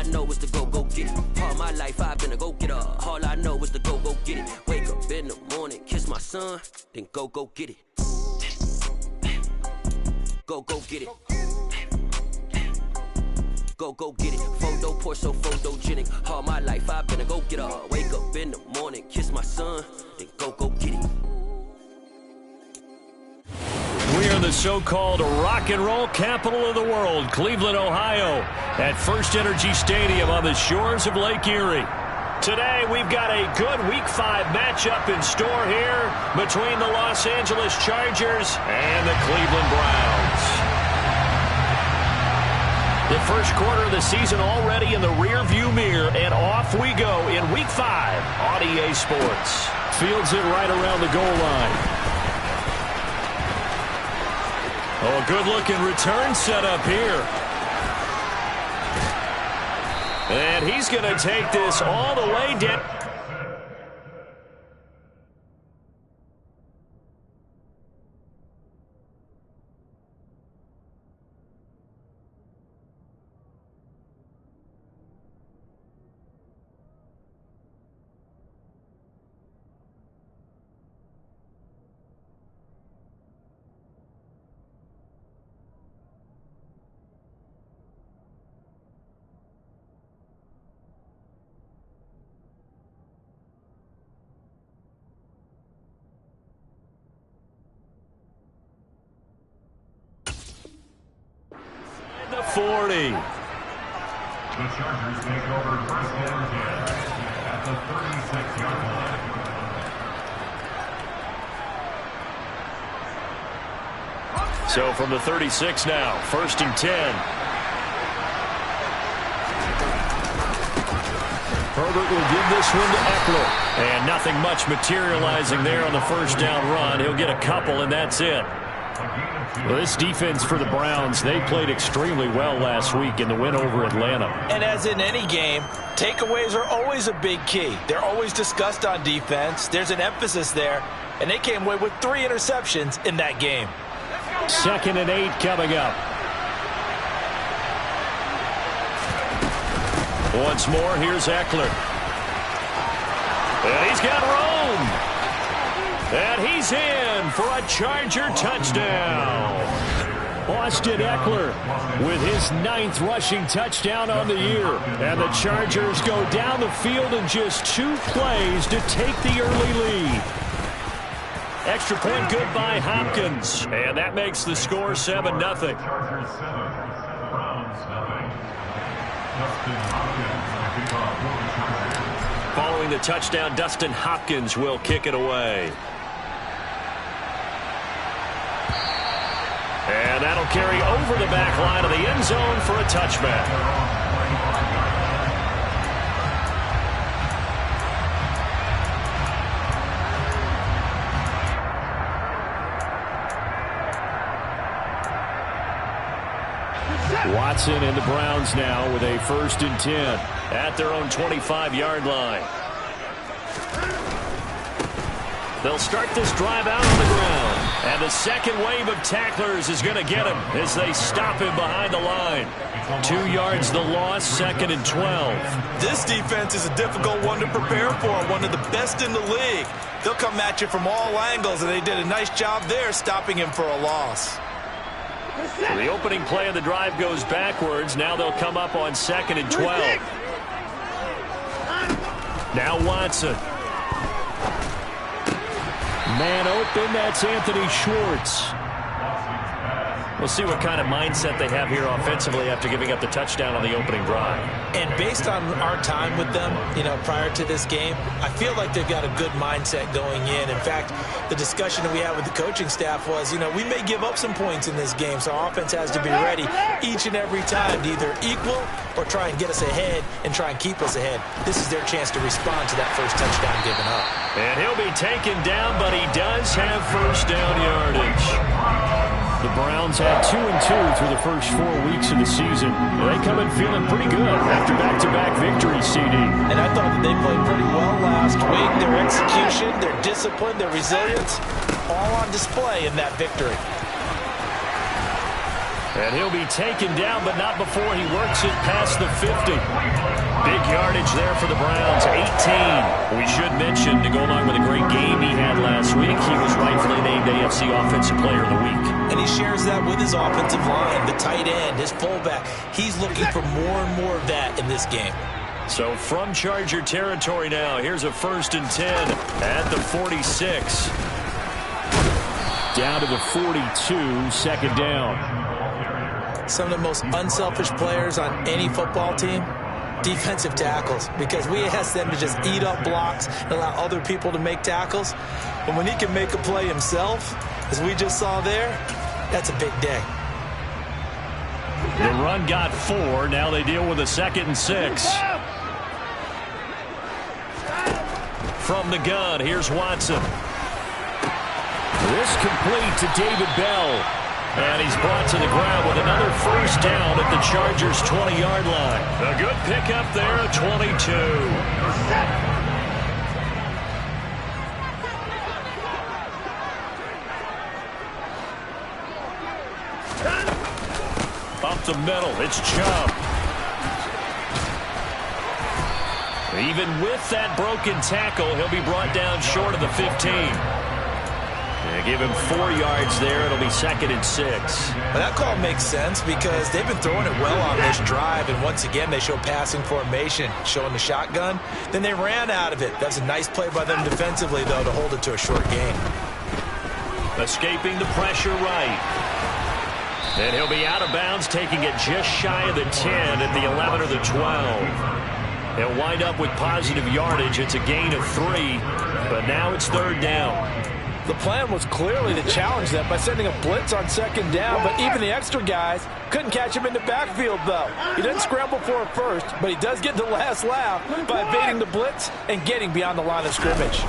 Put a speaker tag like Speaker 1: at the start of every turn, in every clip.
Speaker 1: know is to go get it. All my life I've been a go-getter. All I know is to go get it. Wake up in the morning, kiss my son, then go get it. Go get it. Go get it. Photo pour so photogenic. All my life I've been a go-getter. Wake up in the morning, kiss my son, then go get it.
Speaker 2: We are the so-called rock and roll capital of the world, Cleveland, Ohio, at First Energy Stadium on the shores of Lake Erie. Today, we've got a good Week 5 matchup in store here between the Los Angeles Chargers and the Cleveland Browns. The first quarter of the season already in the rear-view mirror, and off we go in Week 5 on EA Sports.
Speaker 3: Fields it right around the goal line. Oh, a good-looking return set up here.
Speaker 2: And he's going to take this all the way down.
Speaker 3: The 40.
Speaker 4: The Chargers take over first and 10 at the 36-yard line.
Speaker 3: So from the 36 now, first and 10. Herbert will give this one to Eckler. And nothing much materializing there on the first down run. He'll get a couple, and that's it. Well, this defense for the Browns, they played extremely well last week in the win over Atlanta.
Speaker 5: And as in any game, takeaways are always a big key. They're always discussed on defense. There's an emphasis there, and they came away with 3 interceptions in that game.
Speaker 3: 2nd and 8 coming up. Once more, here's Eckler. And he's got room. And he's in for a Charger touchdown. Austin Eckler with his 9th rushing touchdown on the year. And the Chargers go down the field in just 2 plays to take the early lead. Extra point good by Hopkins. And that makes the score 7-0.
Speaker 4: Chargers 7, Browns 0. Dustin Hopkins will kick off for the Chargers.
Speaker 3: Following the touchdown, Dustin Hopkins will kick it away. And that'll carry over the back line of the end zone for a touchback. Watson and the Browns now with a 1st and 10 at their own 25-yard line. They'll start this drive out on the ground. And the second wave of tacklers is going to get him as they stop him behind the line. 2 yards the loss, 2nd and 12.
Speaker 5: This defense is a difficult one to prepare for, one of the best in the league. They'll come at you from all angles, and they did a nice job there stopping him for a loss.
Speaker 3: So the opening play of the drive goes backwards. Now they'll come up on 2nd and 12. Now Watson. Man open, that's Anthony Schwartz. We'll see what kind of mindset they have here offensively after giving up the touchdown on the opening drive.
Speaker 5: And based on our time with them, prior to this game, I feel like they've got a good mindset going in. In fact, the discussion that we had with the coaching staff was, we may give up some points in this game, so our offense has to be ready each and every time to either equal or try and get us ahead and try and keep us ahead. This is their chance to respond to that first touchdown given up.
Speaker 3: And he'll be taken down, but he does have first down yardage. The Browns had 2 and 2 through the first 4 weeks of the season. They come in feeling pretty good after back-to-back victories, CD.
Speaker 5: And I thought that they played pretty well last week. Their execution, their discipline, their resilience, all on display in that victory.
Speaker 2: And he'll be taken down, but not before he works it past the 50. Big yardage there for the Browns, 18. We should mention, to go along with a great game he had last week, he was rightfully named AFC Offensive Player of the Week.
Speaker 5: And he shares that with his offensive line, the tight end, his fullback. He's looking for more and more of that in this game.
Speaker 2: So from Charger territory now, here's a 1st and 10 at the 46. Down to the 42, 2nd down.
Speaker 5: Some of the most unselfish players on any football team, defensive tackles, because we ask them to just eat up blocks and allow other people to make tackles. And when he can make a play himself, as we just saw there, that's a big day.
Speaker 2: The run got 4. Now they deal with a 2nd and 6. From the gun, here's Watson. This complete to David Bell. And he's brought to the ground with another 1st down at the Chargers' 20-yard line. A good pickup there at 22. Up the middle, it's Chubb. Even with that broken tackle, he'll be brought down short of the 15. They give him 4 yards there. It'll be 2nd and 6.
Speaker 5: Well, that call makes sense because they've been throwing it well on this drive, and once again they show passing formation, showing the shotgun. Then they ran out of it. That's a nice play by them defensively, though, to hold it to a short gain.
Speaker 2: Escaping the pressure right. And he'll be out of bounds, taking it just shy of the 10 at the 11 or the 12. He'll wind up with positive yardage. It's a gain of 3, but now it's 3rd down.
Speaker 6: The plan was clearly to challenge them by sending a blitz on 2nd down, but even the extra guys couldn't catch him in the backfield, though. He didn't scramble for it first, but he does get the last laugh by evading the blitz and getting beyond the line of scrimmage.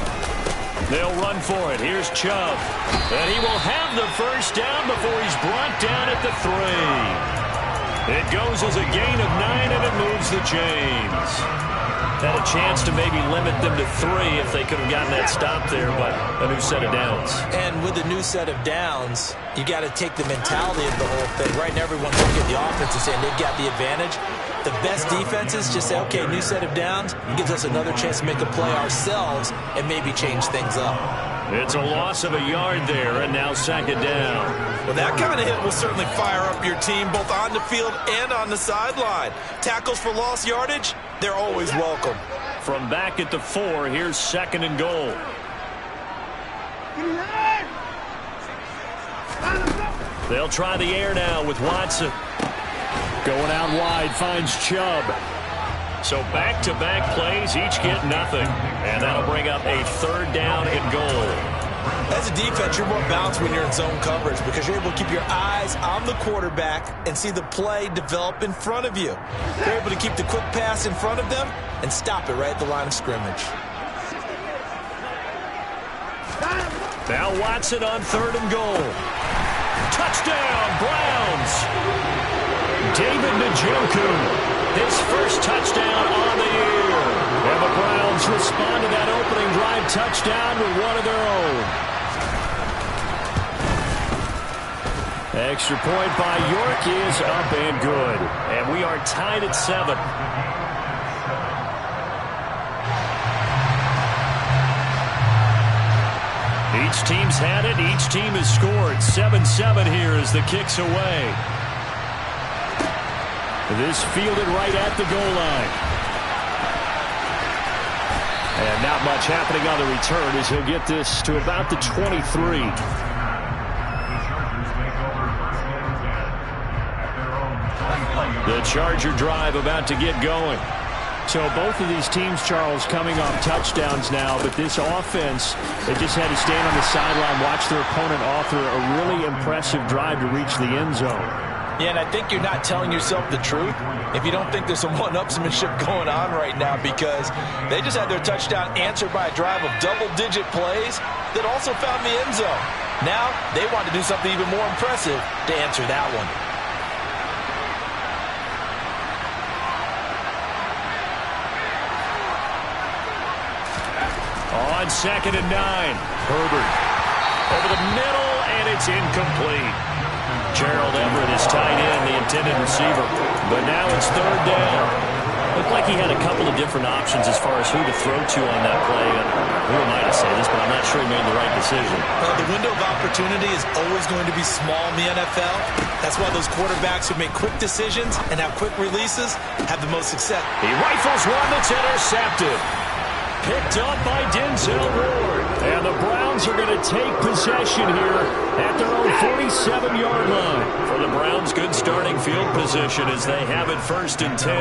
Speaker 2: They'll run for it. Here's Chubb. And he will have the 1st down before he's brought down at the 3. It goes as a gain of 9, and it moves the chains. Had a chance to maybe limit them to 3 if they could have gotten that stop there, but a new set of downs.
Speaker 5: And with the new set of downs, you got to take the mentality of the whole thing. Right now, everyone's looking at the offense and saying they've got the advantage. The best defenses just say, okay, new set of downs. It gives us another chance to make a play ourselves and maybe change things up.
Speaker 2: It's a loss of a yard there, and now 2nd down.
Speaker 5: Well, that kind of hit will certainly fire up your team both on the field and on the sideline. Tackles for lost yardage, they're always welcome.
Speaker 2: From back at the 4, here's 2nd and goal. They'll try the air now with Watson. Going out wide, finds Chubb. So back-to-back plays, each get nothing. And that'll bring up a 3rd down and goal.
Speaker 5: As a defense, you're more balanced when you're in zone coverage because you're able to keep your eyes on the quarterback and see the play develop in front of you. You're able to keep the quick pass in front of them and stop it right at the line of scrimmage.
Speaker 2: Now Watson on 3rd and goal. Touchdown, Browns! David Njoku, his 1st touchdown on the year. And the Browns respond to that opening drive touchdown with one of their own. Extra point by York is up and good. And we are tied at 7. Each team's had it. Each team has scored. 7-7 here as the kick's away. This fielded right at the goal line. And not much happening on the return as he'll get this to about the 23. The Charger drive about to get going.
Speaker 6: So both of these teams, Charles, coming off touchdowns now, but this offense, they just had to stand on the sideline, watch their opponent author a really impressive drive to reach the end zone.
Speaker 5: Yeah, and I think you're not telling yourself the truth if you don't think there's some one-upsmanship going on right now because they just had their touchdown answered by a drive of double-digit plays that also found the end zone. Now they want to do something even more impressive to answer that one.
Speaker 2: On 2nd and 9, Herbert over the middle, and it's incomplete. Gerald Everett is tight end, the intended receiver. But now it's third down.
Speaker 3: Looked like he had a couple of different options as far as who to throw to on that play. And who am I to say this, but I'm not sure he made the right decision.
Speaker 5: Well, the window of opportunity is always going to be small in the NFL. That's why those quarterbacks who make quick decisions and have quick releases have the most success.
Speaker 2: He rifles one that's intercepted. Picked up by Denzel Ward.
Speaker 3: And the Browns are going to take possession here at their own 47-yard line.
Speaker 2: For the Browns, good starting field position as they have it 1st and 10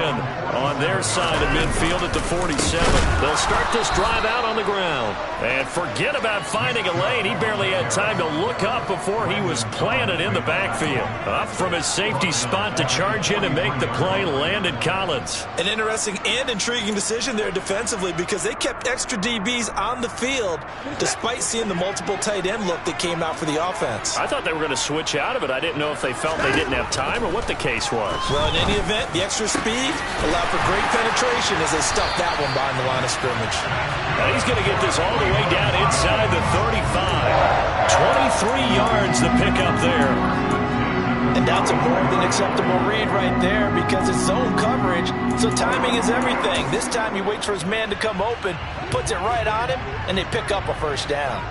Speaker 2: on their side of midfield at the 47. They'll start this drive out on the ground. And forget about finding a lane. He barely had time to look up before he was planted in the backfield. Up from his safety spot to charge in and make the play, landed Collins.
Speaker 5: An interesting and intriguing decision there defensively because they kept extra DBs on the field despite seeing the multiple tight end look that came out for the offense.
Speaker 2: I thought they were going to switch out of it. I didn't know if they felt they didn't have time or what the case was.
Speaker 5: Well, in any event, the extra speed allowed for great penetration as they stuffed that one behind the line of scrimmage.
Speaker 2: Now he's going to get this all the way down inside the 35. 23 yards to pick up there.
Speaker 6: And that's a more than acceptable read right there because it's zone coverage, so timing is everything. This time he waits for his man to come open, puts it right on him, and they pick up a first down.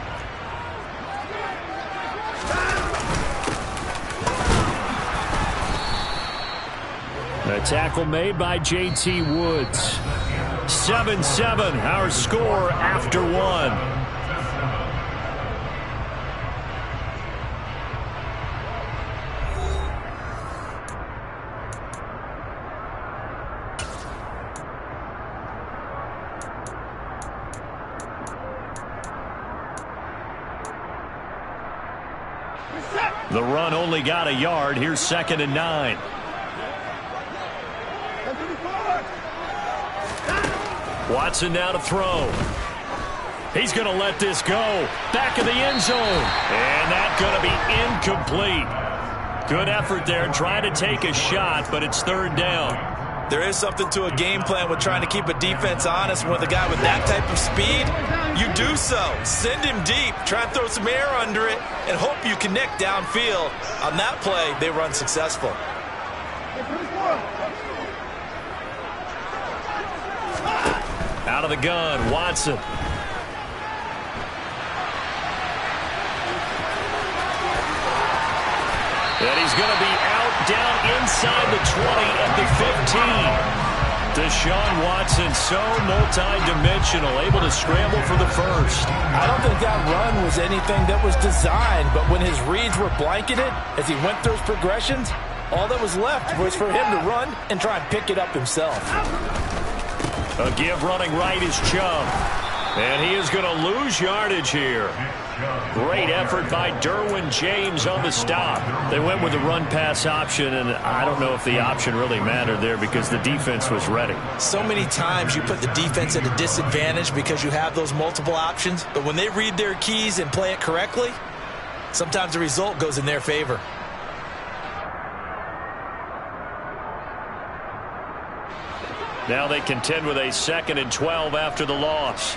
Speaker 3: A tackle made by J.T. Woods.
Speaker 2: 7-7, our score after one. The run only got a yard. Here's 2nd and 9. Watson now to throw. He's going to let this go. Back of the end zone. And that's going to be incomplete. Good effort there trying to take a shot, but it's 3rd down.
Speaker 5: There is something to a game plan with trying to keep a defense honest. With a guy with that type of speed, you do so. Send him deep. Try and throw some air under it and hope you connect downfield. On that play, they run successful.
Speaker 2: Out of the gun, Watson. And he's going to be out down inside the 20 at the 15. Deshaun Watson, so multi-dimensional, able to scramble for the first.
Speaker 6: I don't think that run was anything that was designed, but when his reads were blanketed, as he went through his progressions, all that was left was for him to run and try and pick it up himself.
Speaker 2: A give running right is Chubb. And he is going to lose yardage here. Great effort by Derwin James on the stop.
Speaker 3: They went with the run-pass option, and I don't know if the option really mattered there because the defense was ready.
Speaker 5: So many times you put the defense at a disadvantage because you have those multiple options, but when they read their keys and play it correctly, sometimes the result goes in their favor.
Speaker 2: Now they contend with a 2nd and 12 after the loss.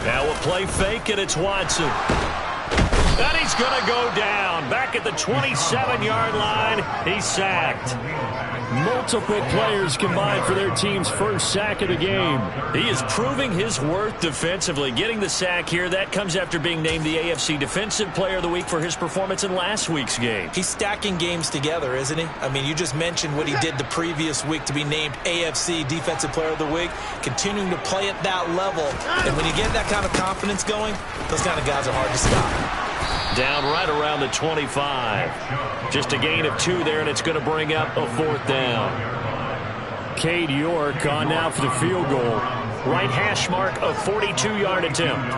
Speaker 2: Now a play fake, and it's Watson. And he's going to go down. Back at the 27-yard line, he's sacked.
Speaker 3: Multiple players combined for their team's first sack of the game.
Speaker 2: He is proving his worth defensively. Getting the sack here, that comes after being named the AFC Defensive Player of the Week for his performance in last week's game.
Speaker 5: He's stacking games together, isn't he? I mean, you just mentioned what he did the previous week to be named AFC Defensive Player of the Week, continuing to play at that level. And when you get that kind of confidence going, those kind of guys are hard to stop.
Speaker 2: Down right around the 25. Just a gain of 2 there, and it's going to bring up a 4th down.
Speaker 3: Cade York on now for the field goal.
Speaker 2: Right hash mark, a 42-yard attempt.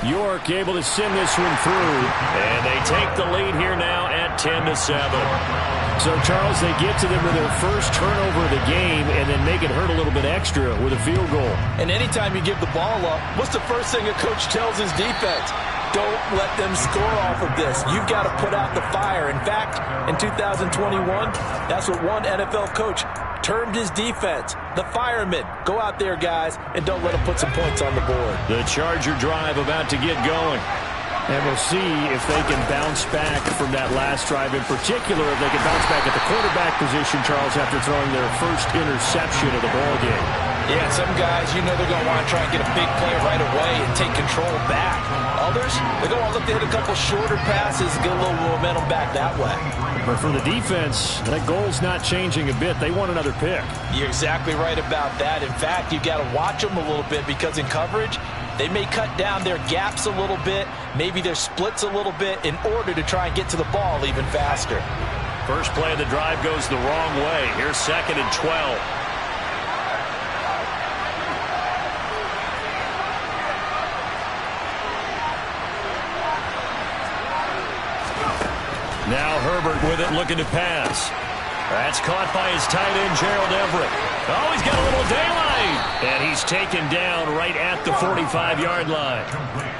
Speaker 3: York able to send this one through.
Speaker 2: And they take the lead here now at 10-7.
Speaker 3: So, Charles, they get to them with their first turnover of the game and then make it hurt a little bit extra with a field goal.
Speaker 6: And anytime you give the ball up, what's the first thing a coach tells his defense? Don't let them score off of this. You've got to put out the fire. In fact, in 2021, that's what one NFL coach termed his defense. The firemen. Go out there, guys, and don't let them put some points on the board.
Speaker 2: The Charger drive about to get going.
Speaker 3: And we'll see if they can bounce back from that last drive. In particular, if they can bounce back at the quarterback position, Charles, after throwing their first interception of the ballgame.
Speaker 6: Yeah, some guys, you know they're going to want to try and get a big play right away and take control back. Others, they're going to look to hit a couple shorter passes and get a little momentum back that way.
Speaker 3: But for the defense, that goal's not changing a bit. They want another pick.
Speaker 6: You're exactly right about that. In fact, you've got to watch them a little bit because in coverage, they may cut down their gaps a little bit, maybe their splits a little bit in order to try and get to the ball even faster.
Speaker 2: First play of the drive goes the wrong way. Here's 2nd and 12. Now Herbert with it, looking to pass. That's caught by his tight end, Gerald Everett. Oh, he's got a little daylight. And he's taken down right at the 45-yard line.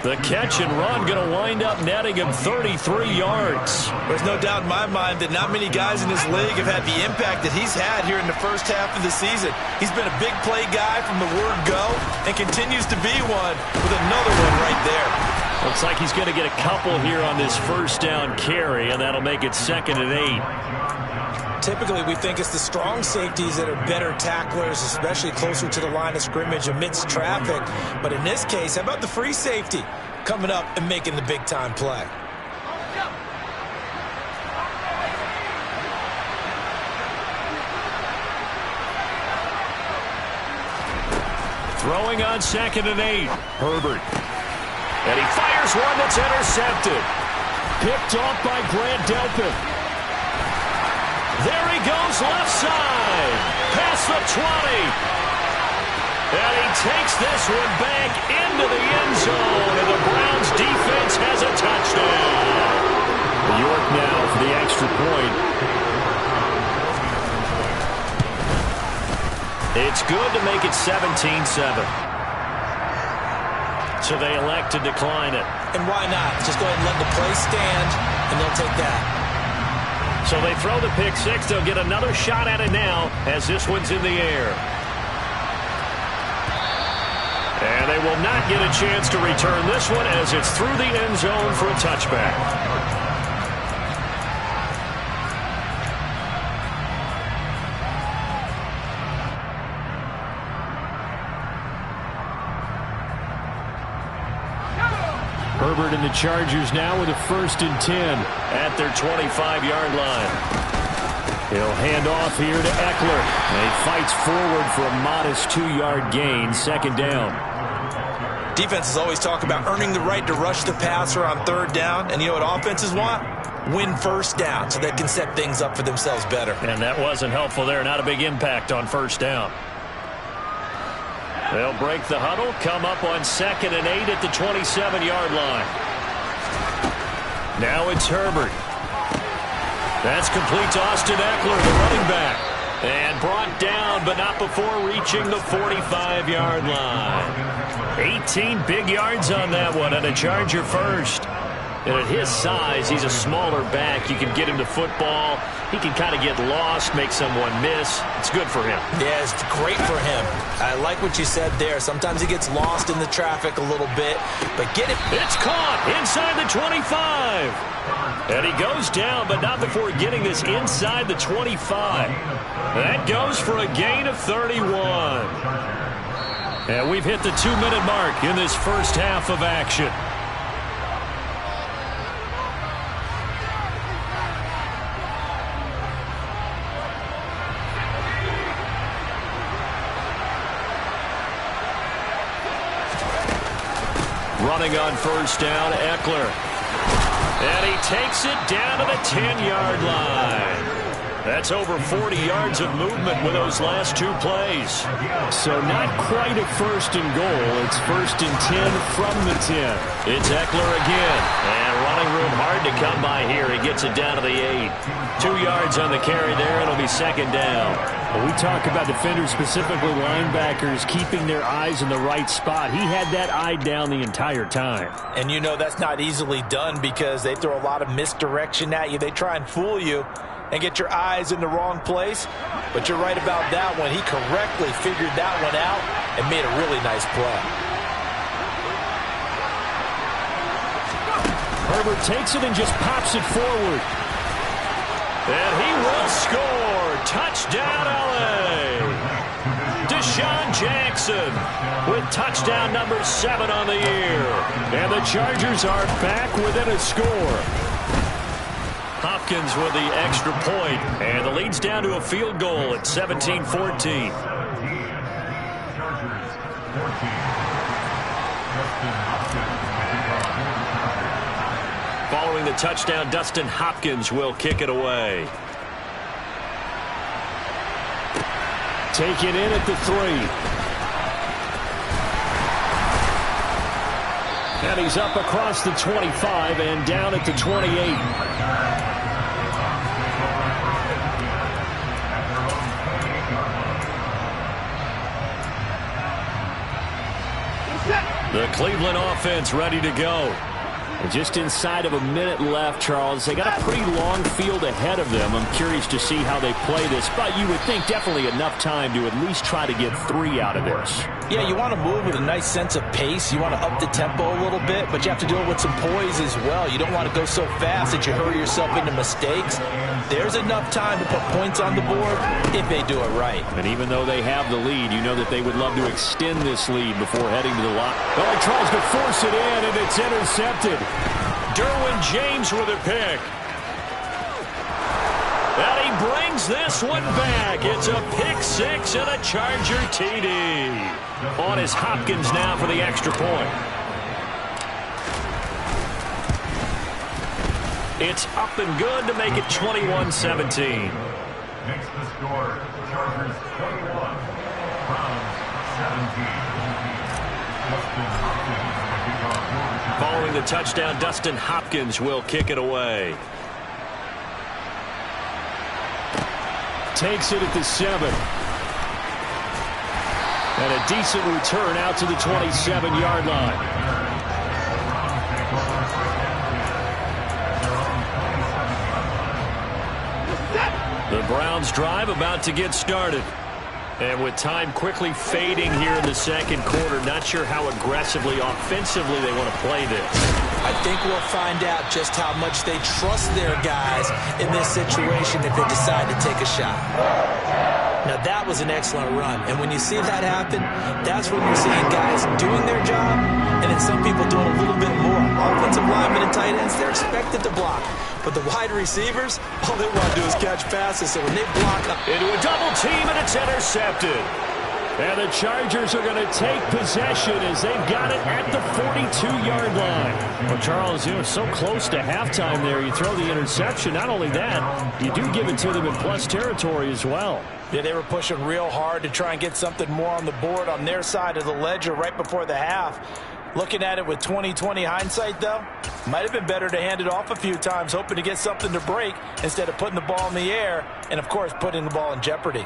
Speaker 2: The catch and run going to wind up netting him 33 yards.
Speaker 6: There's no doubt in my mind that not many guys in this league have had the impact that he's had here in the first half of the season. He's been a big play guy from the word go and continues to be one with another one right there.
Speaker 2: Looks like he's going to get a couple here on this first down carry, and that'll make it 2nd and 8.
Speaker 5: Typically, we think it's the strong safeties that are better tacklers, especially closer to the line of scrimmage amidst traffic. But in this case, how about the free safety coming up and making the big-time play?
Speaker 2: Throwing on 2nd and 8. Herbert. And he fires one that's intercepted.
Speaker 3: Picked off by Grant Delpit.
Speaker 2: There he goes, left side. Past the 20. And he takes this one back into the end zone. And the Browns defense has a touchdown.
Speaker 3: York now for the extra point.
Speaker 2: It's good to make it 17-7. So they elect to decline it.
Speaker 5: And why not? Just go ahead and let the play stand, and they'll take that.
Speaker 2: So they throw the pick six. They'll get another shot at it now as this one's in the air. And they will not get a chance to return this one as it's through the end zone for a touchback.
Speaker 3: Herbert and the Chargers now with a 1st and 10
Speaker 2: at their 25-yard line.
Speaker 3: He'll hand off here to Eckler. And he fights forward for a modest 2-yard gain, 2nd down.
Speaker 5: Defenses always talk about earning the right to rush the passer on 3rd down. And you know what offenses want? Win 1st down so they can set things up for themselves better.
Speaker 2: And that wasn't helpful there. Not a big impact on 1st down. They'll break the huddle, come up on 2nd and 8 at the 27-yard line. Now it's Herbert. That's complete to Austin Eckler, the running back. And brought down, but not before reaching the 45-yard line. 18 big yards on that one, and a Charger first. And at his size, he's a smaller back. You can get him to football. He can kind of get lost, make someone miss. It's good for him.
Speaker 5: Yeah, it's great for him. I like what you said there. Sometimes he gets lost in the traffic a little bit, but get it.
Speaker 2: It's caught inside the 25. And he goes down, but not before getting this inside the 25. That goes for a gain of 31. And we've hit the 2-minute mark in this first half of action. Running on 1st down, Eckler. And he takes it down to the 10-yard line. That's over 40 yards of movement with those last 2 plays.
Speaker 3: So not quite a 1st and goal. It's 1st and 10 from the 10.
Speaker 2: It's Eckler again. And running room hard to come by here. He gets it down to the 8. 2 yards on the carry there. It'll be 2nd down.
Speaker 3: When we talk about defenders, specifically linebackers, keeping their eyes in the right spot, he had that eye down the entire time.
Speaker 5: And you know that's not easily done because they throw a lot of misdirection at you. They try and fool you.
Speaker 6: and get your eyes in the wrong place. But you're right about that one. He correctly figured that one out and made a really nice play.
Speaker 2: Herbert takes it and just pops it forward. And he will score. Touchdown, LA. Deshaun Jackson with touchdown number 7 on the year. And the Chargers are back within a score. Hopkins with the extra point. And the lead's down to a field goal at 17-14. Following the touchdown, Dustin Hopkins will kick it away. Take it in at the 3. And he's up across the 25 and down at the 28. The Cleveland offense ready to go. And just inside of a minute left, Charles. They got a pretty long field ahead of them. I'm curious to see how they play this, but you would think definitely enough time to at least try to get 3 out of this.
Speaker 5: Yeah, you want to move with a nice sense of pace. You want to up the tempo a little bit, but you have to do it with some poise as well. You don't want to go so fast that you hurry yourself into mistakes. There's enough time to put points on the board if they do it right.
Speaker 2: And even though they have the lead, you know that they would love to extend this lead before heading to the line. Oh, he tries to force it in, and it's intercepted. Derwin James with a pick. And he brings this one back. It's a pick 6 and a Charger TD. On is Hopkins now for the extra point. It's up and good to make it 21-17.
Speaker 4: Makes the score, Chargers 21, Browns 17. Dustin Hopkins will kick off for the Chargers.
Speaker 2: Following the touchdown, Dustin Hopkins will kick it away. Takes it at the 7. And a decent return out to the 27-yard line. The Browns drive about to get started. And with time quickly fading here in the second quarter, not sure how aggressively, offensively they want to play this.
Speaker 5: I think we'll find out just how much they trust their guys in this situation if they decide to take a shot. Now, that was an excellent run. And when you see that happen, that's when you're seeing guys doing their job and then some people doing a little bit more. Offensive linemen and tight ends, they're expected to block. But the wide receivers, all they want to do is catch passes. So when they block up
Speaker 2: into a double team, and it's intercepted. And the Chargers are going to take possession as they've got it at the 42-yard line. Well, Charles, you know, so close to halftime there. You throw the interception. Not only that, you do give it to them in plus territory as well.
Speaker 6: Yeah, they were pushing real hard to try and get something more on the board on their side of the ledger right before the half. Looking at it with 20/20 hindsight, though, might have been better to hand it off a few times, hoping to get something to break instead of putting the ball in the air and, of course, putting the ball in jeopardy.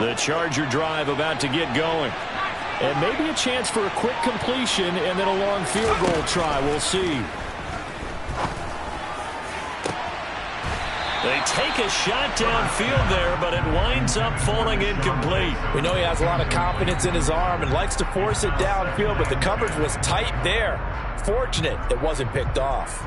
Speaker 2: The Charger drive about to get going. And maybe a chance for a quick completion and then a long field goal try. We'll see. They take a shot downfield there, but it winds up falling incomplete.
Speaker 6: We know he has a lot of confidence in his arm and likes to force it downfield, but the coverage was tight there. Fortunate it wasn't picked off.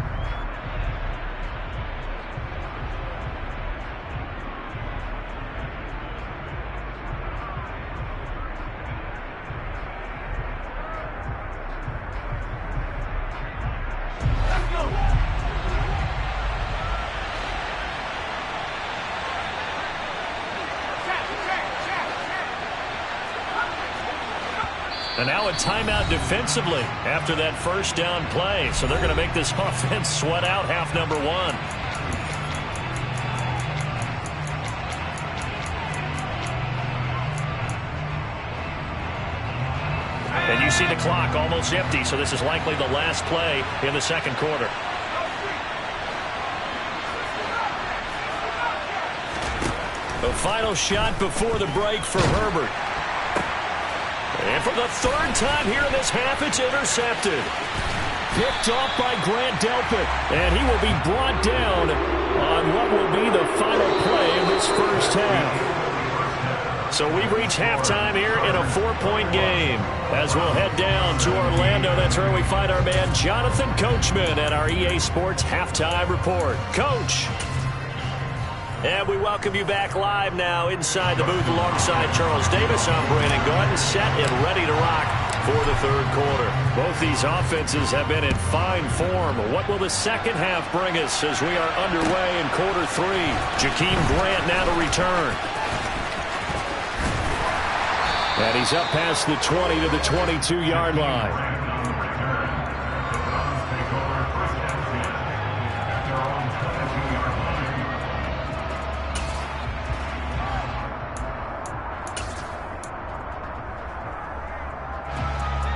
Speaker 2: And now a timeout defensively after that first down play. So they're going to make this offense sweat out half number 1. And you see the clock almost empty, so this is likely the last play in the second quarter. The final shot before the break for Herbert. And for the third time here in this half, it's intercepted. Picked off by Grant Delpit. And he will be brought down on what will be the final play of this first half. So we've reached halftime here in a 4-point game. As we'll head down to Orlando, that's where we find our man Jonathan Coachman at our EA Sports Halftime Report. Coach. And we welcome you back live now inside the booth alongside Charles Davis. I'm Brandon Gordon, set and ready to rock for the third quarter. Both these offenses have been in fine form. What will the second half bring us as we are underway in quarter three? Ken2Great now to return. And he's up past the 20 to the 22-yard line.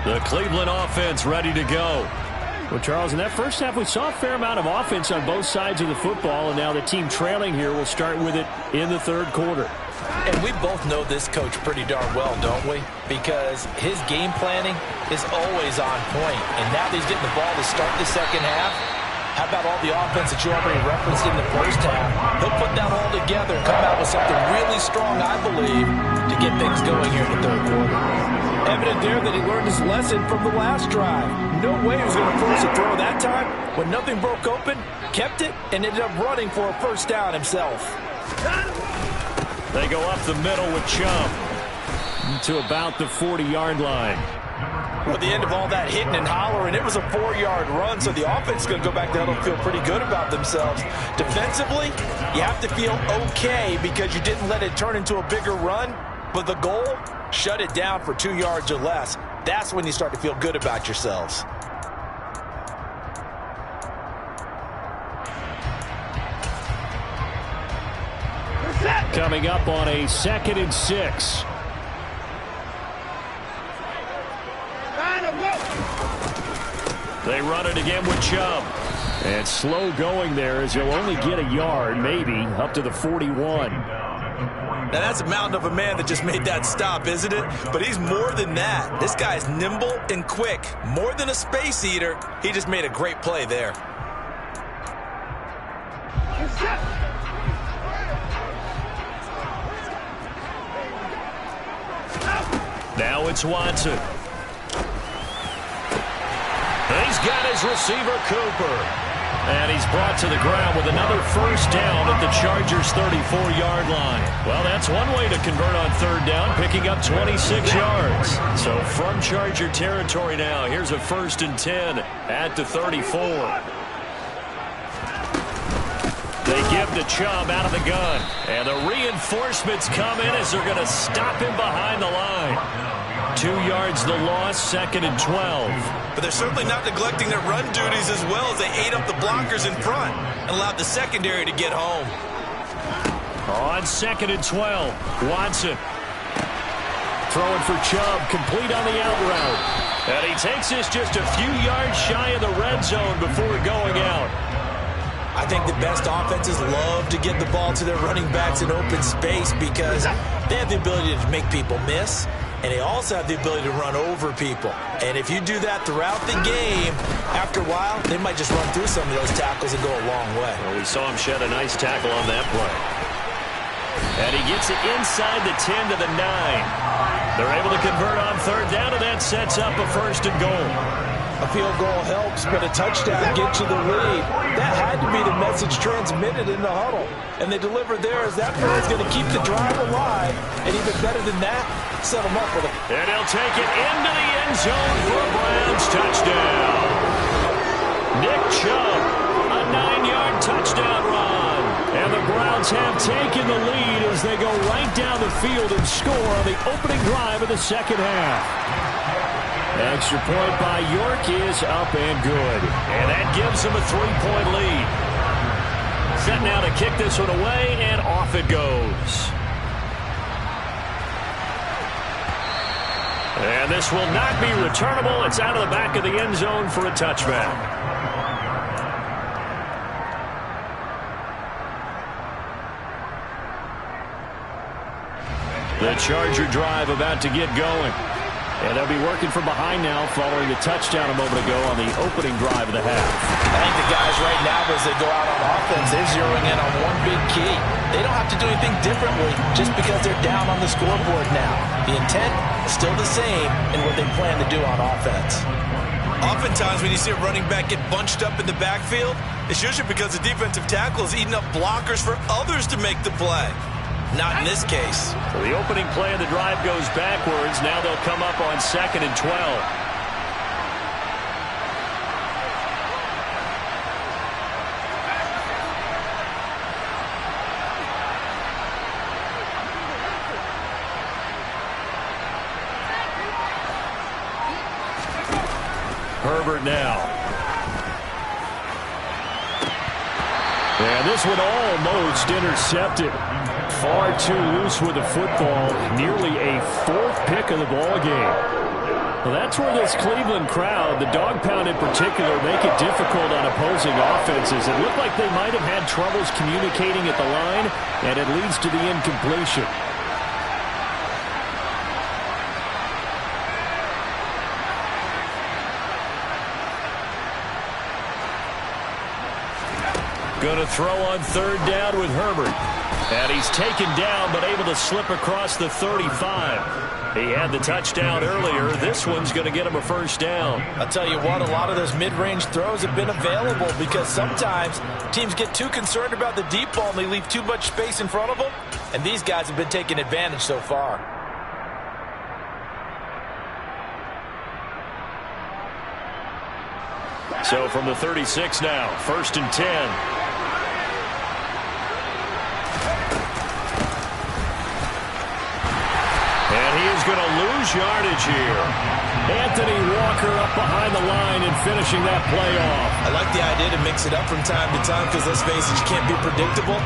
Speaker 2: The Cleveland offense ready to go. Well, Charles, in that first half, we saw a fair amount of offense on both sides of the football, and now the team trailing here will start with it in the third quarter.
Speaker 5: And we both know this coach pretty darn well, don't we? Because his game planning is always on point. And now that he's getting the ball to start the second half, how about all the offense that you already referenced in the first half? He'll put that all together and come out with something really strong, I believe, to get things going here in the third quarter.
Speaker 6: Evident there that he learned his lesson from the last drive. No way he was going to force a throw that time. When nothing broke open, kept it, and ended up running for a first down himself.
Speaker 2: They go up the middle with Chubb to about the 40-yard line.
Speaker 5: Well, at the end of all that hitting and hollering, it was a 4-yard run, so the offense is going to go back there and feel pretty good about themselves. Defensively, you have to feel okay because you didn't let it turn into a bigger run, but the goal, shut it down for 2 yards or less. That's when you start to feel good about yourselves.
Speaker 2: Coming up on a 2nd and 6. They run it again with Chubb. And slow going there as he'll only get a yard, maybe, up to the 41.
Speaker 5: Now, that's a mountain of a man that just made that stop, isn't it? But he's more than that. This guy's nimble and quick. More than a space eater, he just made a great play there.
Speaker 2: Now it's Watson. He's got his receiver, Cooper. And he's brought to the ground with another first down at the Chargers' 34-yard line. Well, that's one way to convert on third down, picking up 26 yards. So from Charger territory now, here's a 1st and 10 at the 34. They give to Chubb out of the gun. And the reinforcements come in as they're going to stop him behind the line. 2 yards the loss, 2nd and 12.
Speaker 5: But they're certainly not neglecting their run duties as well as they ate up the blockers in front and allowed the secondary to get home.
Speaker 2: On 2nd and 12, Watson. Throwing for Chubb, complete on the out route. And he takes this just a few yards shy of the red zone before going out.
Speaker 5: I think the best offenses love to get the ball to their running backs in open space because they have the ability to make people miss, and they also have the ability to run over people. And if you do that throughout the game, after a while, they might just run through some of those tackles and go a long way.
Speaker 2: Well, we saw him shed a nice tackle on that play. And he gets it inside the 10 to the 9. They're able to convert on third down, and that sets up a 1st and goal.
Speaker 5: A field goal helps, but a touchdown gets you the lead. That had to be the message transmitted in the huddle. And they delivered there as that play is going to keep the drive alive. And even better than that, set them up with a...
Speaker 2: And he'll take it into the end zone for a Browns touchdown. Nick Chubb, a 9-yard touchdown run. And the Browns have taken the lead as they go right down the field and score on the opening drive of the second half. Extra point by York is up and good. And that gives them a 3-point lead. Set now to kick this one away, and off it goes. And this will not be returnable. It's out of the back of the end zone for a touchback. The Charger drive about to get going. And they'll be working from behind now following the touchdown a moment ago on the opening drive of the half.
Speaker 5: I think the guys right now, as they go out on offense, they're zeroing in on one big key. They don't have to do anything differently just because they're down on the scoreboard now. The intent is still the same in what they plan to do on offense.
Speaker 7: Oftentimes when you see a running back get bunched up in the backfield, it's usually because the defensive tackle is eating up blockers for others to make the play. Not in this case.
Speaker 2: So the opening play of the drive goes backwards. Now they'll come up on 2nd and 12. Herbert now. And this one almost intercepted. Far too loose with the football. Nearly a 4th pick of the ball game. Well, that's where this Cleveland crowd, the dog pound in particular, make it difficult on opposing offenses. It looked like they might have had troubles communicating at the line, and it leads to the incompletion. Going to throw on 3rd down with Herbert. And he's taken down, but able to slip across the 35. He had the touchdown earlier. This one's going to get him a 1st down.
Speaker 5: I'll tell you what, a lot of those mid-range throws have been available because sometimes teams get too concerned about the deep ball and they leave too much space in front of them. And these guys have been taking advantage so far.
Speaker 2: So from the 36 now, 1st and 10. Going to lose yardage here. Anthony Walker up behind the line and finishing that play off.
Speaker 7: I like the idea to mix it up from time to time because, let's face it, you can't be predictable.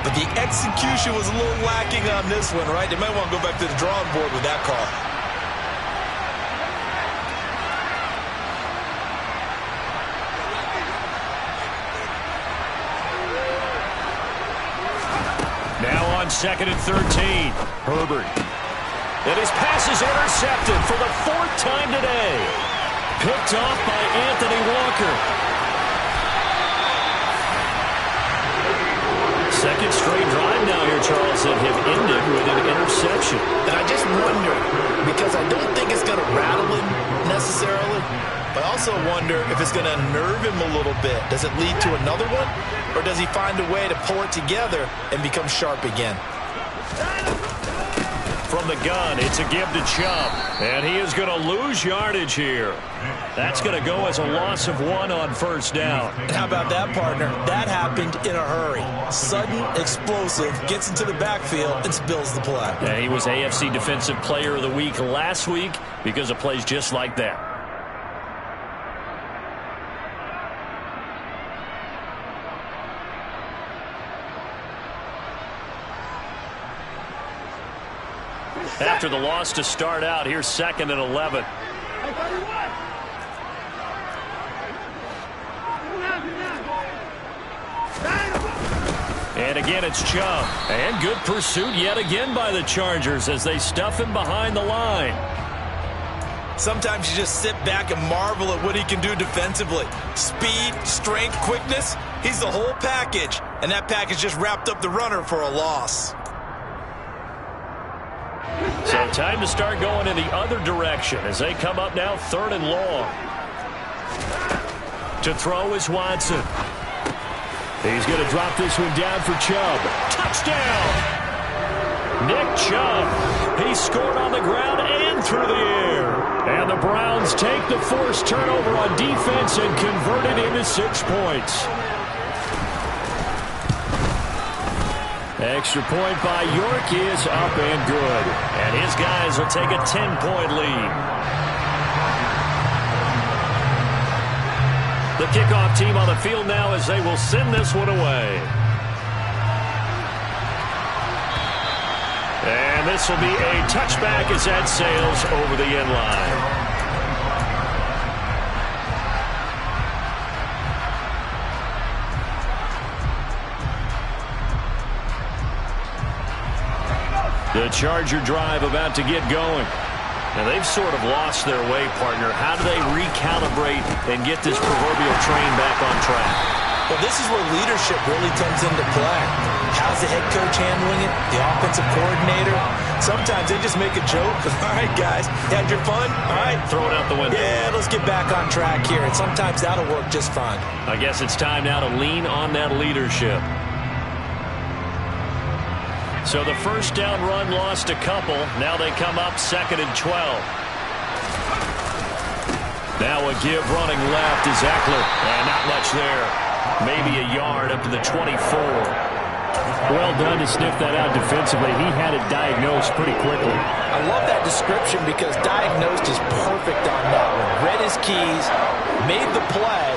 Speaker 7: But the execution was a little lacking on this one, right? They might want to go back to the drawing board with that call.
Speaker 2: Now on 2nd and 13. Herbert. And his pass is intercepted for the 4th time today. Picked off by Anthony Walker. 2nd straight drive now here, Charles, that have ended with an interception.
Speaker 5: And I just wonder, because I don't think it's going to rattle him necessarily, but I also wonder if it's going to unnerve him a little bit. Does it lead to another one? Or does he find a way to pull it together and become sharp again?
Speaker 2: From the gun, it's a give to Chubb. And he is going to lose yardage here. That's going to go as a loss of 1 on 1st down.
Speaker 5: And how about that, partner? That happened in a hurry. Sudden, explosive, gets into the backfield and spills the play.
Speaker 2: And he was AFC Defensive Player of the Week last week because of plays just like that. After the loss to start out, here's 2nd and 11. And again, it's Chubb. And good pursuit yet again by the Chargers as they stuff him behind the line.
Speaker 7: Sometimes you just sit back and marvel at what he can do defensively. Speed, strength, quickness, he's the whole package. And that package just wrapped up the runner for a loss.
Speaker 2: So time to start going in the other direction as they come up now 3rd and long. To throw is Watson. He's going to drop this one down for Chubb. Touchdown! Nick Chubb. He scored on the ground and through the air. And the Browns take the forced turnover on defense and convert it into 6 points. Extra point by York is up and good. And his guys will take a 10-point lead. The kickoff team on the field now as they will send this one away. And this will be a touchback as that sails over the end line. The Charger drive about to get going. Now, they've sort of lost their way, partner. How do they recalibrate and get this proverbial train back on track?
Speaker 5: Well, this is where leadership really comes into play. How's the head coach handling it? The offensive coordinator? Sometimes they just make a joke. All right, guys, had your fun? All right.
Speaker 2: Throw it out the window.
Speaker 5: Yeah, let's get back on track here. And sometimes that'll work just fine.
Speaker 2: I guess it's time now to lean on that leadership. So the first down run lost a couple. Now they come up 2nd and 12. Now a give running left is Eckler. And not much there. Maybe a yard up to the 24.
Speaker 3: Well done to sniff that out defensively. He had it diagnosed pretty quickly.
Speaker 6: I love that description because diagnosed is perfect on that one. Read his keys, made the play,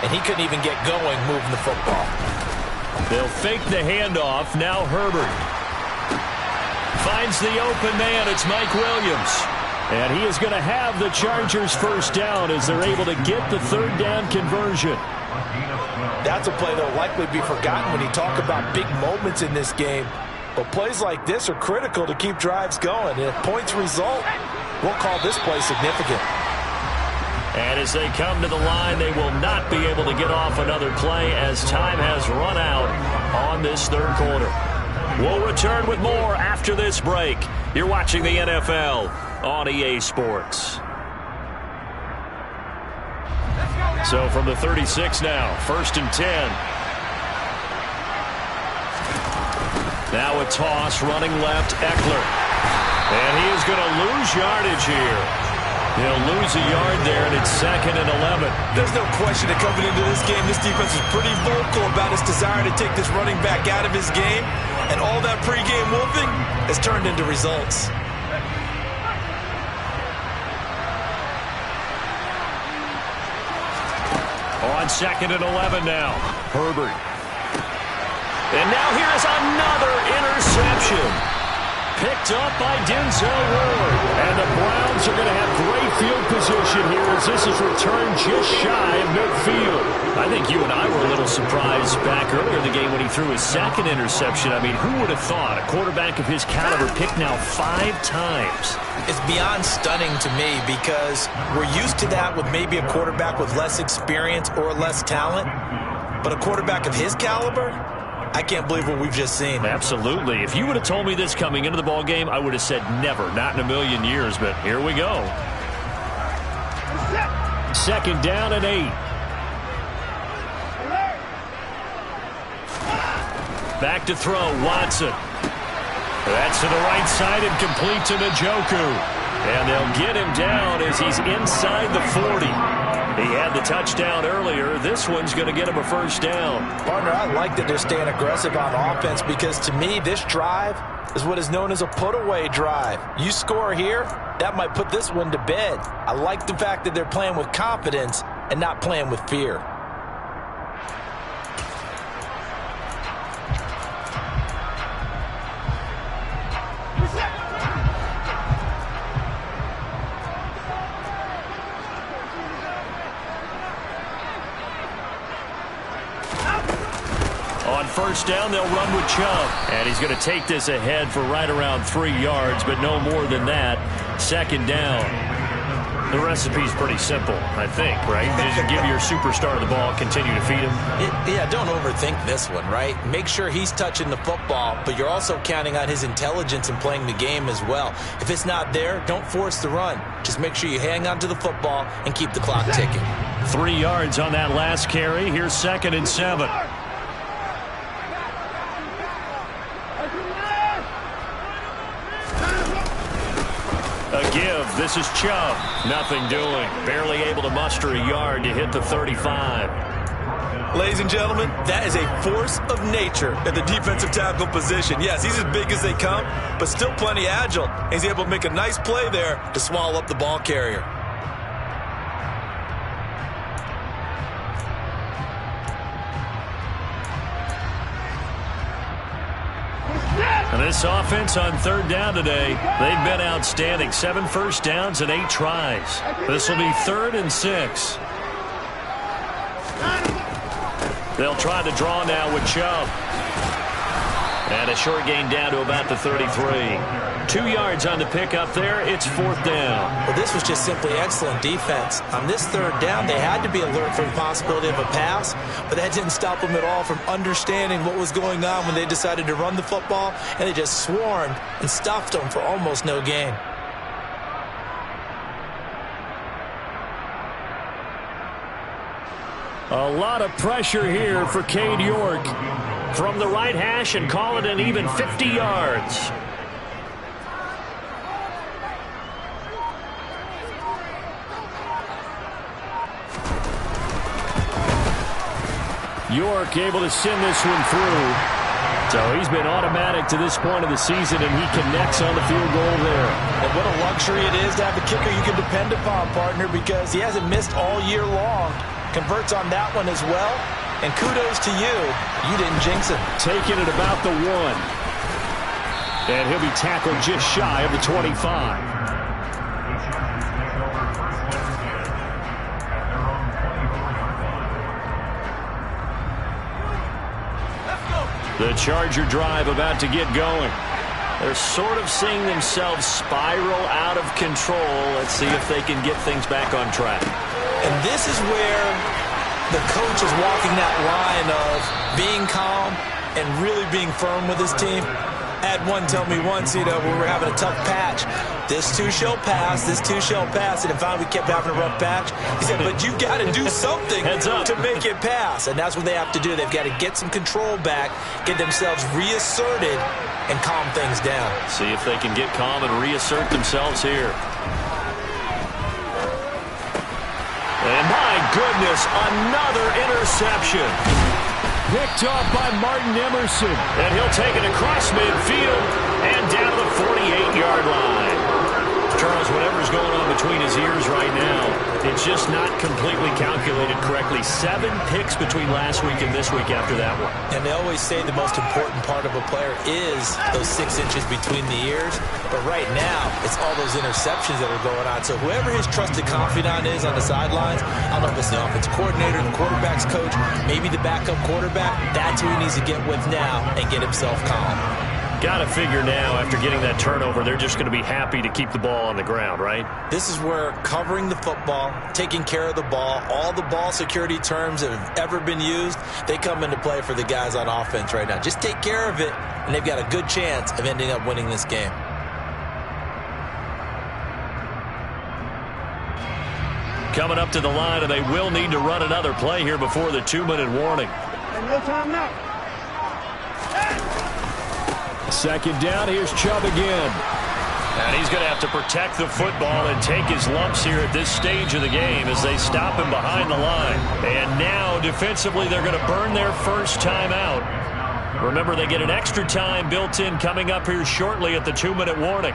Speaker 6: and he couldn't even get going moving the football.
Speaker 2: They'll fake the handoff. Now Herbert finds the open man. It's Mike Williams.
Speaker 3: And he is going to have the Chargers first down as they're able to get the 3rd down conversion.
Speaker 6: That's a play that will likely be forgotten when you talk about big moments in this game. But plays like this are critical to keep drives going. And if points result, we'll call this play significant.
Speaker 2: And as they come to the line, they will not be able to get off another play as time has run out on this 3rd quarter. We'll return with more after this break. You're watching the NFL on EA Sports. So from the 36 now, 1st and 10. Now a toss running left, Eckler. And he is going to lose yardage here. He'll lose a yard there, and it's 2nd and 11.
Speaker 7: There's no question that coming into this game, this defense is pretty vocal about its desire to take this running back out of his game. And all that pregame wolfing has turned into results.
Speaker 2: On 2nd and 11 now, Herbert. And now here's another interception. Picked up by Denzel Ward. And the Browns are going to have great field position here as this is returned just shy of midfield. I think you and I were a little surprised back earlier in the game when he threw his 2nd interception. I mean, who would have thought a quarterback of his caliber picked now 5 times?
Speaker 5: It's beyond stunning to me because we're used to that with maybe a quarterback with less experience or less talent. But a quarterback of his caliber, I can't believe what we've just seen.
Speaker 2: Absolutely. If you would have told me this coming into the ball game, I would have said never, not in a million years, but here we go.
Speaker 3: 2nd down and 8.
Speaker 2: Back to throw, Watson. That's to the right side and complete to Njoku. And they'll get him down as he's inside the 40. He had the touchdown earlier. This one's going to get him a first down.
Speaker 6: Partner, I like that they're staying aggressive on offense because to me, this drive is what is known as a put-away drive. You score here, that might put this one to bed. I like the fact that they're playing with confidence and not playing with fear.
Speaker 2: On first down, they'll run with Chubb. And he's going to take this ahead for right around 3 yards, but no more than that. 2nd down. The recipe's pretty simple, I think, right? Just give your superstar the ball, continue to feed him.
Speaker 5: Yeah, don't overthink this one, right? Make sure he's touching the football, but you're also counting on his intelligence in playing the game as well. If it's not there, don't force the run. Just make sure you hang on to the football and keep the clock ticking.
Speaker 2: 3 yards on that last carry. Here's 2nd and 7. A give. This is Chubb. Nothing doing. Barely able to muster a yard to hit the 35.
Speaker 7: Ladies and gentlemen, that is a force of nature at the defensive tackle position. Yes, he's as big as they come, but still plenty agile. He's able to make a nice play there to swallow up the ball carrier.
Speaker 2: And this offense on 3rd down today, they've been outstanding. 7 first downs and 8 tries. This will be 3rd and 6. They'll try to draw now with Chubb. And a short gain down to about the 33. 2 yards on the pickup there. It's 4th down.
Speaker 5: Well, this was just simply excellent defense. On this 3rd down, they had to be alert for the possibility of a pass, but that didn't stop them at all from understanding what was going on when they decided to run the football, and they just swarmed and stuffed them for almost no gain.
Speaker 2: A lot of pressure here for Cade York. From the right hash and call it an even 50 yards. York able to send this one through. So he's been automatic to this point of the season, and he connects on the field goal there.
Speaker 5: And what a luxury it is to have a kicker you can depend upon, partner, because he hasn't missed all year long. Converts on that one as well. And kudos to you. You didn't jinx him.
Speaker 2: Taking it about the 1. And he'll be tackled just shy of the 25. The Charger drive about to get going. They're sort of seeing themselves spiral out of control. Let's see if they can get things back on track.
Speaker 5: And this is where the coach is walking that line of being calm and really being firm with his team. I had one tell me once, when we were having a tough patch, this too shall pass, this too shall pass. And finally we kept having a rough patch. He said, but you got to do something to make it pass. And that's what they have to do. They've got to get some control back, get themselves reasserted, and calm things down.
Speaker 2: See if they can get calm and reassert themselves here. And my goodness, another interception. Picked off by Martin Emerson. And he'll take it across midfield and down to the 48-yard line. Charles, whatever's going on between his ears right now, it's just not completely calculated correctly. 7 picks between last week and this week after that one.
Speaker 5: And they always say the most important part of a player is those 6 inches between the ears. But right now, it's all those interceptions that are going on. So whoever his trusted confidant is on the sidelines, I don't know if it's the offensive coordinator, the quarterback's coach, maybe the backup quarterback, that's who he needs to get with now and get himself calm.
Speaker 2: Got to figure now, after getting that turnover, they're just going to be happy to keep the ball on the ground, right?
Speaker 5: This is where covering the football, taking care of the ball, all the ball security terms that have ever been used, they come into play for the guys on offense right now. Just take care of it, and they've got a good chance of ending up winning this game.
Speaker 2: Coming up to the line, and they will need to run another play here before the 2-minute warning.
Speaker 3: No time now.
Speaker 2: 2nd down, here's Chubb again. And he's going to have to protect the football and take his lumps here at this stage of the game as they stop him behind the line. And now, defensively, they're going to burn their first time out. Remember, they get an extra time built in coming up here shortly at the 2-minute warning.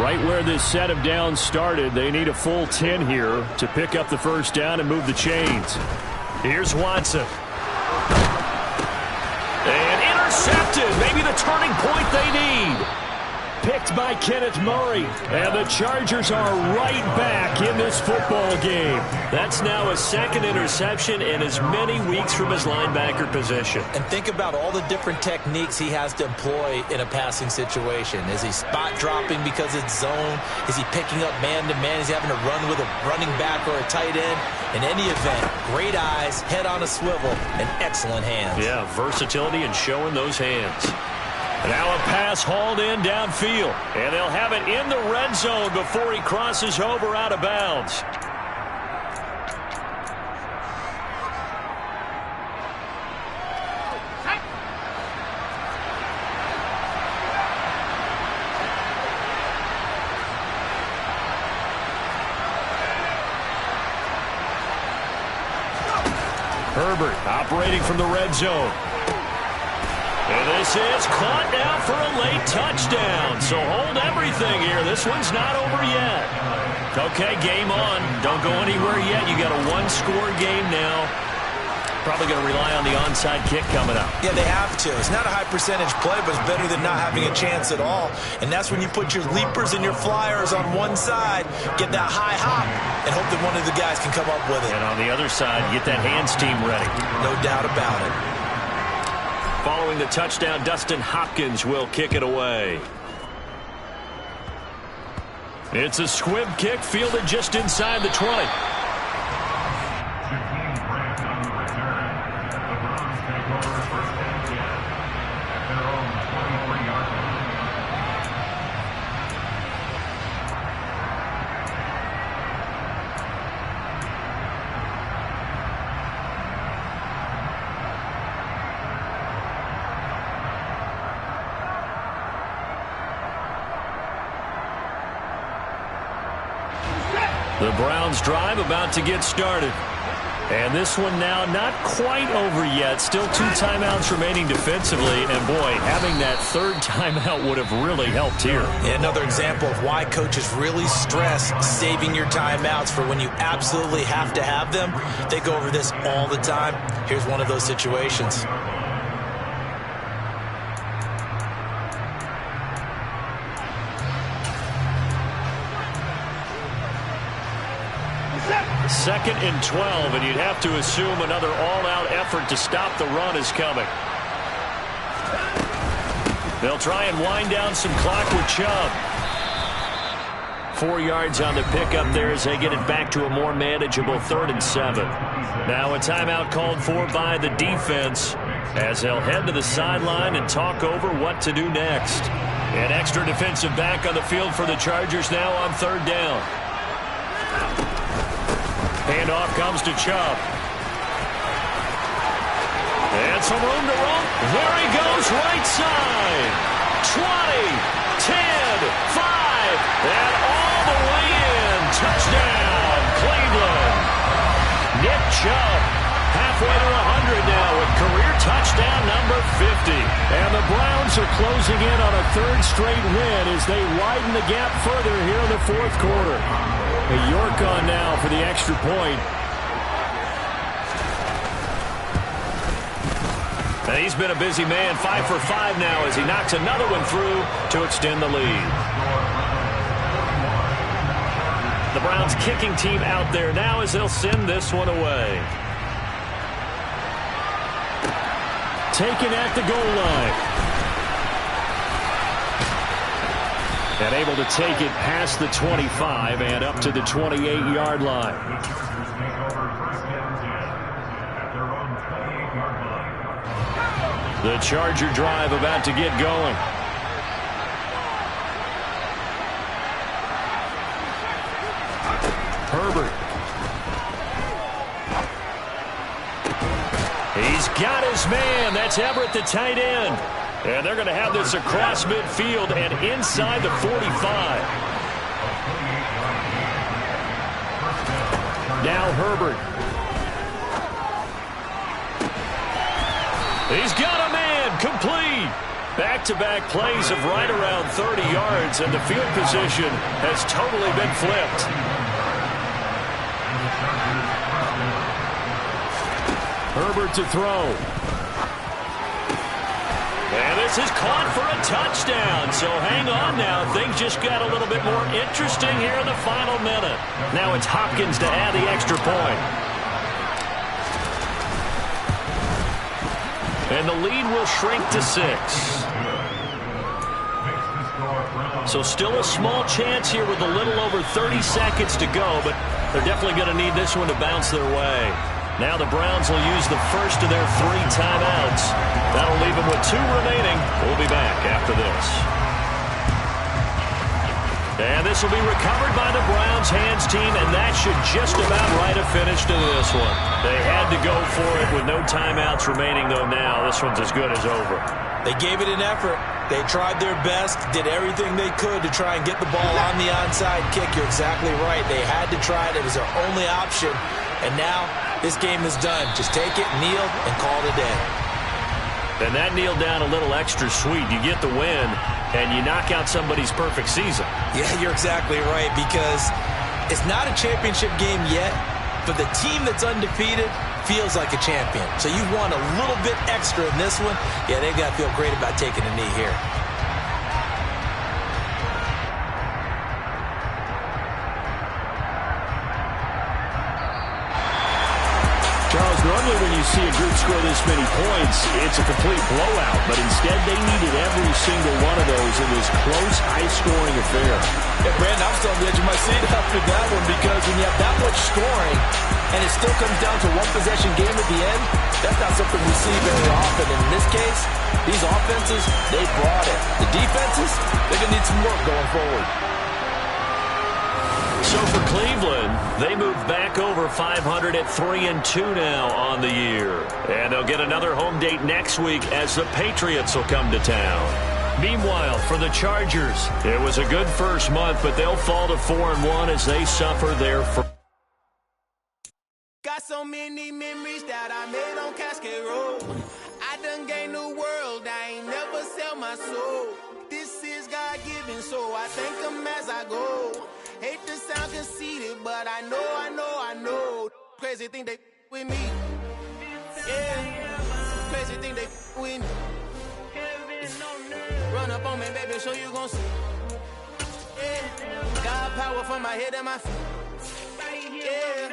Speaker 2: Right where this set of downs started, they need a full 10 here to pick up the first down and move the chains. Here's Watson. And intercepted. Maybe the turning point they need. Picked by Kenneth Murray. And the Chargers are right back in this football game. That's now a 2nd interception in as many weeks from his linebacker position.
Speaker 5: And think about all the different techniques he has to employ in a passing situation. Is he spot dropping because it's zone? Is he picking up man-to-man? Is he having to run with a running back or a tight end? In any event, great eyes, head on a swivel, and excellent hands.
Speaker 2: Yeah, versatility and showing those hands. Now a pass hauled in downfield. And they'll have it in the red zone before he crosses over out of bounds. Herbert operating from the red zone. And this is caught now for a late touchdown. So hold everything here. This one's not over yet. Okay, game on. Don't go anywhere yet. You got a 1-score game now. Probably going to rely on the onside kick coming up.
Speaker 5: Yeah, they have to. It's not a high percentage play, but it's better than not having a chance at all. And that's when you put your leapers and your flyers on one side, get that high hop, and hope that one of the guys can come up with it.
Speaker 2: And on the other side, get that hands team ready.
Speaker 5: No doubt about it.
Speaker 2: Following the touchdown, Dustin Hopkins will kick it away. It's a squib kick fielded just inside the 20.
Speaker 4: Ken2Great on the return. The Browns take over first and 10 at their own 23-yard line.
Speaker 2: The Browns drive about to get started. And this one now not quite over yet. Still 2 timeouts remaining defensively. And boy, having that third timeout would have really helped here.
Speaker 5: Yeah, another example of why coaches really stress saving your timeouts for when you absolutely have to have them. They go over this all the time. Here's one of those situations.
Speaker 2: Second and 12, and you'd have to assume another all-out effort to stop the run is coming. They'll try and wind down some clock with Chubb. 4 yards on the pickup there as they get it back to a more manageable 3rd and 7. Now a timeout called for by the defense as they'll head to the sideline and talk over what to do next. An extra defensive back on the field for the Chargers now on 3rd down. Handoff comes to Chubb. And some room to run. There he goes, right side. 20, 10, 5, and all the way in. Touchdown, Cleveland. Nick Chubb, halfway to 100 now with career touchdown number 50. And the Browns are closing in on a 3rd straight win as they widen the gap further here in the 4th quarter. York on now for the extra point. And he's been a busy man, 5 for 5 now as he knocks another one through to extend the lead. The Browns kicking team out there now as they'll send this one away. Taken at the goal line. And able to take it past the 25 and up to the 28-yard line. The Charger drive about to get going. Herbert. He's got his man. That's Everett, the tight end. And they're going to have this across midfield and inside the 45. Now Herbert. He's got a man. Complete. Back-to-back plays of right around 30 yards, and the field position has totally been flipped. Herbert to throw. And this is caught for a touchdown. So hang on now. Things just got a little bit more interesting here in the final minute. Now it's Hopkins to add the extra point. And the lead will shrink to 6. So still a small chance here with a little over 30 seconds to go, but they're definitely going to need this one to bounce their way. Now the Browns will use the first of their 3 timeouts. That'll leave them with 2 remaining. We'll be back after this. And this will be recovered by the Browns hands team, and that should just about write a finish to this one. They had to go for it with no timeouts remaining, though now this one's as good as over.
Speaker 5: They gave it an effort. They tried their best, did everything they could to try and get the ball on the onside kick. You're exactly right. They had to try it. It was their only option. And now this game is done. Just take it, kneel, and call it a day.
Speaker 2: And that kneel down a little extra sweet. You get the win, and you knock out somebody's perfect season.
Speaker 5: Yeah, you're exactly right, because it's not a championship game yet, but the team that's undefeated feels like a champion. So you want a little bit extra in this one. Yeah, they've got to feel great about taking a knee here.
Speaker 2: Charles, normally when you see a group score this many points, it's a complete blowout. But instead, they needed every single one of those in this close, high-scoring affair.
Speaker 5: Yeah, Brandon, I'm still on the edge of my seat after that one because when you have that much scoring and it still comes down to one-possession game at the end, that's not something we see very often. And in this case, these offenses, they brought it. The defenses, they're going to need some work going forward.
Speaker 2: So for Cleveland, they move back over 500 at 3-2 now on the year. And they'll get another home date next week as the Patriots will come to town. Meanwhile, for the Chargers, it was a good first month, but they'll fall to 4-1 as they suffer their first.
Speaker 8: Got so many memories that I made on Cascade Road. I done gained the world, I ain't never sell my soul. This is God-given, so I thank him as I go. Hate to sound conceited, but I know. Crazy thing they with me. Yeah, crazy thing they with me. Run up on me, baby, show you gon' see. Yeah, God power from my head and my feet. Yeah,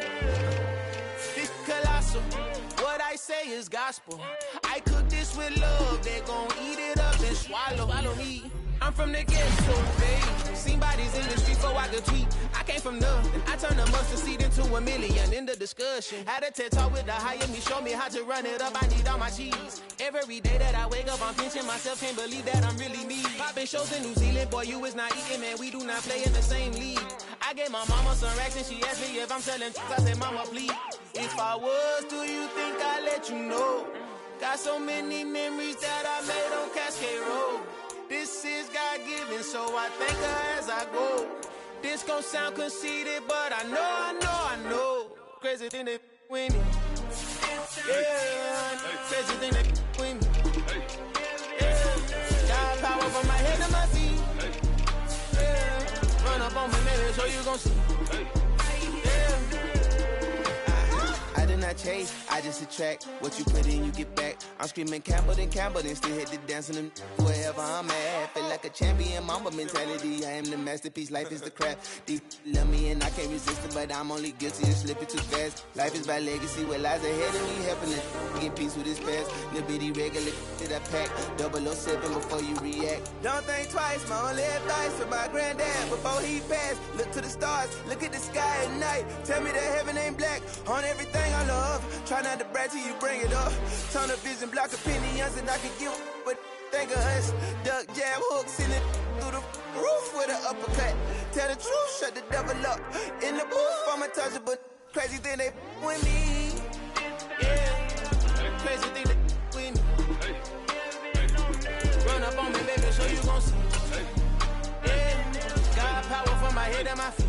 Speaker 8: this colossal. What I say is gospel. I cook this with love, they gon' eat it up and swallow me. I'm from the ghetto, babe. Seen bodies in the street before I could tweet. I came from nothing. I turned a mustard seed into $1 million. In the discussion, had a TED talk with the higher me. Show me how to run it up. I need all my cheese. Every day that I wake up, I'm pinching myself. Can't believe that I'm really me. Popping shows in New Zealand, boy, you is not eating, man. We do not play in the same league. I gave my mama some racks and she asked me if I'm selling. I said, mama, please. If I was, do you think I'd let you know? Got so many memories that I made on Cascade Road. This is God-given, so I thank her as I go. This gon' sound conceited, but I know. Crazy thing they with me. Yeah, crazy thing they with me. Yeah, God power from my head to my feet. Yeah, run up on me, maybe so you gon' see. I did not chase, I just attract. What you put in, you get back. I'm screaming Campbell, then still hit the dance and wherever I'm at. Feel like a champion, mamba mentality. I am the masterpiece, life is the crap. Deep love me and I can't resist it, but I'm only guilty of slipping too fast. Life is by legacy, what lies ahead of me, helping it get peace with his past. Little bitty regular that I pack, 007 before you react. Don't think twice, my only advice for my granddad before he passed. Look to the stars, look at the sky at night. Tell me that heaven ain't black on everything I love. Try not to brag till you bring it up. Turn the vision, block opinions, and I can give what think of us. Duck, jab, hooks in it through the roof with an uppercut. Tell the truth, shut the devil up. In the booth, I'm untouchable. Crazy thing they with me. Yeah, crazy thing they with me. Run up on me, baby, so you gon' see. Yeah, God power from my head and my feet.